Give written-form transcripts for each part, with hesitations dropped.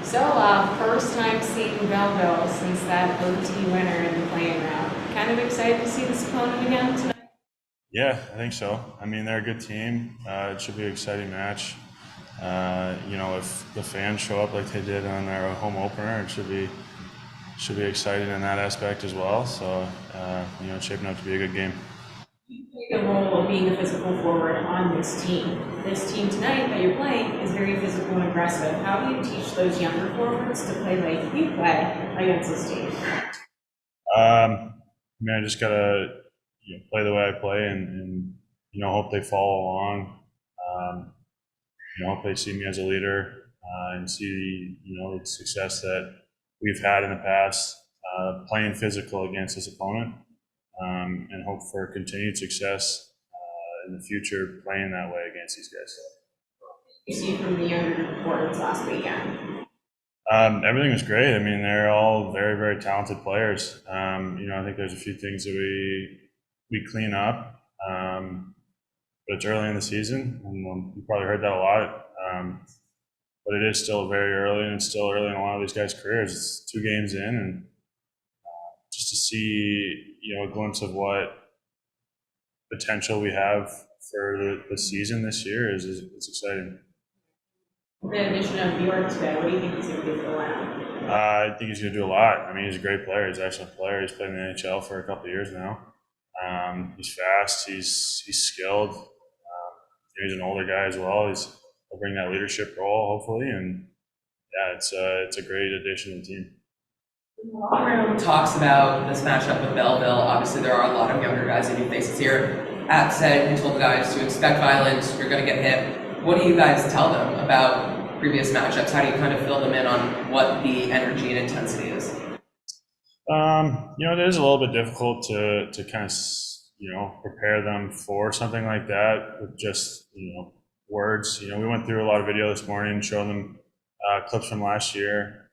So, first time seeing Belleville since that OT winner in the playing round. Kind of excited to see this opponent again tonight. Yeah, I think so. I mean, they're a good team. It should be an exciting match. If the fans show up like they did on our home opener, it should be exciting in that aspect as well. So, it's shaping up to be a good game. You play the role of being a physical forward on this team. This team tonight that you're playing is very physical and aggressive. How do you teach those younger forwards to play like you play against this team? I just gotta play the way I play and hope they follow along. Hope they see me as a leader and see the success that we've had in the past playing physical against this opponent, and hope for continued success in the future playing that way against these guys. You see from the younger forwards last weekend. Everything was great. I mean, they're all very, very talented players. I think there's a few things that we clean up, but it's early in the season, and you probably heard that a lot. But it is still very early, and it's still early in a lot of these guys' careers. It's 2 games in, and just to see a glimpse of what potential we have for the season this year it's exciting. The addition of Bjork today, what do you think he's going to do for the lineup? I think he's going to do a lot. I mean, he's a great player. He's an excellent player. He's played in the NHL for a couple of years now. He's fast. He's skilled. He's an older guy as well. He'll bring that leadership role, hopefully. And yeah, it's a great addition to the team. Room talks about this matchup with Belleville. Obviously, there are a lot of younger guys and new faces here. At said, you told the guys to expect violence. You're going to get hit. What do you guys tell them about previous matchups? How do you kind of fill them in on what the energy and intensity is? It is a little bit difficult to kind of prepare them for something like that with just words. We went through a lot of video this morning, showing them clips from last year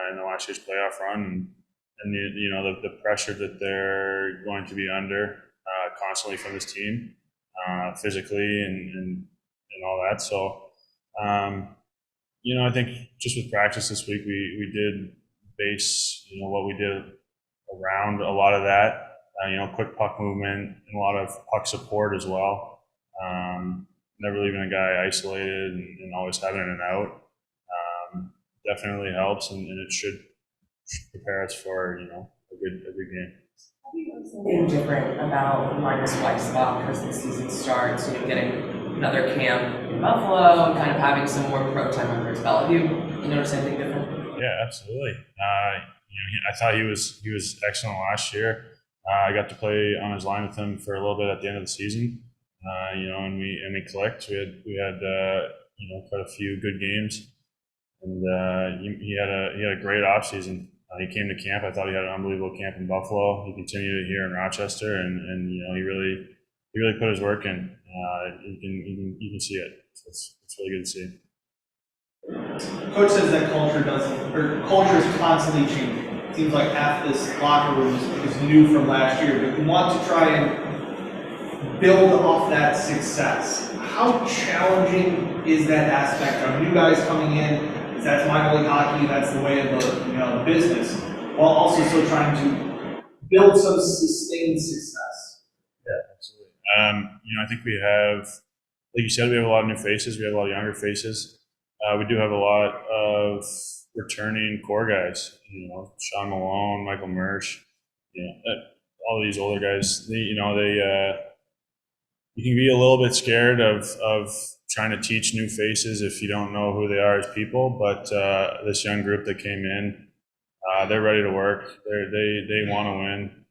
and the last year's playoff run, and the pressure that they're going to be under constantly from this team, physically and all that. So, I think just with practice this week, we did base what we did around a lot of that. Quick puck movement and a lot of puck support as well. Never leaving a guy isolated and always having an out definitely helps, and it should prepare us for a good game. Something different about Linus Weissbach as the season starts, getting another camp in Buffalo and kind of having some more pro time under his belt. Have you noticed anything different? Yeah, absolutely. I thought he was excellent last year. I got to play on his line with him for a little bit at the end of the season. And we clicked. We had quite a few good games, and he had a great off season. He came to camp. I thought he had an unbelievable camp in Buffalo. He continued it here in Rochester, and he really put his work in. You can see it. So it's really good to see. Coach says that culture is constantly changing. It seems like half this locker room is new from last year, but you want to try and build off that success. How challenging is that aspect? Are new guys coming in? That's minor league hockey. That's the way of the business, while also still trying to build some sustained success. Yeah, absolutely. I think we have, like you said, we have a lot of new faces. We have a lot of younger faces. We do have a lot of returning core guys. Sean Malone, Michael Mersch. All these older guys. You can be a little bit scared of trying to teach new faces if you don't know who they are as people. But this young group that came in, they're ready to work. They want to win,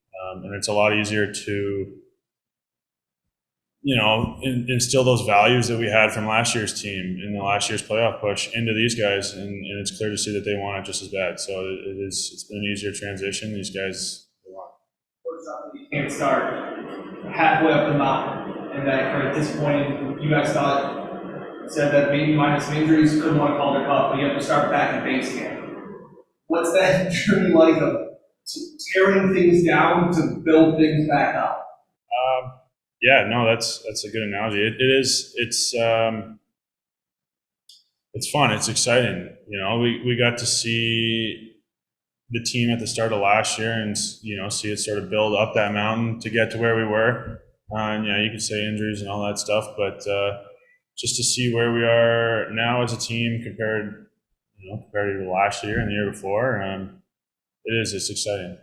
and it's a lot easier to instill those values that we had from last year's team in the last year's playoff push into these guys, and it's clear to see that they want it just as bad. So it's been an easier transition. These guys, they want it. You can't start halfway up the mountain, and that kind of disappointing. You guys said that maybe minus some injuries, couldn't want to call the cup, but you have to start back at base again. What's that journey like of tearing things down to build things back up? Yeah, no, that's a good analogy. It is. It's it's fun. It's exciting. You know, we got to see the team at the start of last year and, you know, see it sort of build up that mountain to get to where we were. And, you know, you could say injuries and all that stuff, but just to see where we are now as a team compared to last year and the year before, it's exciting.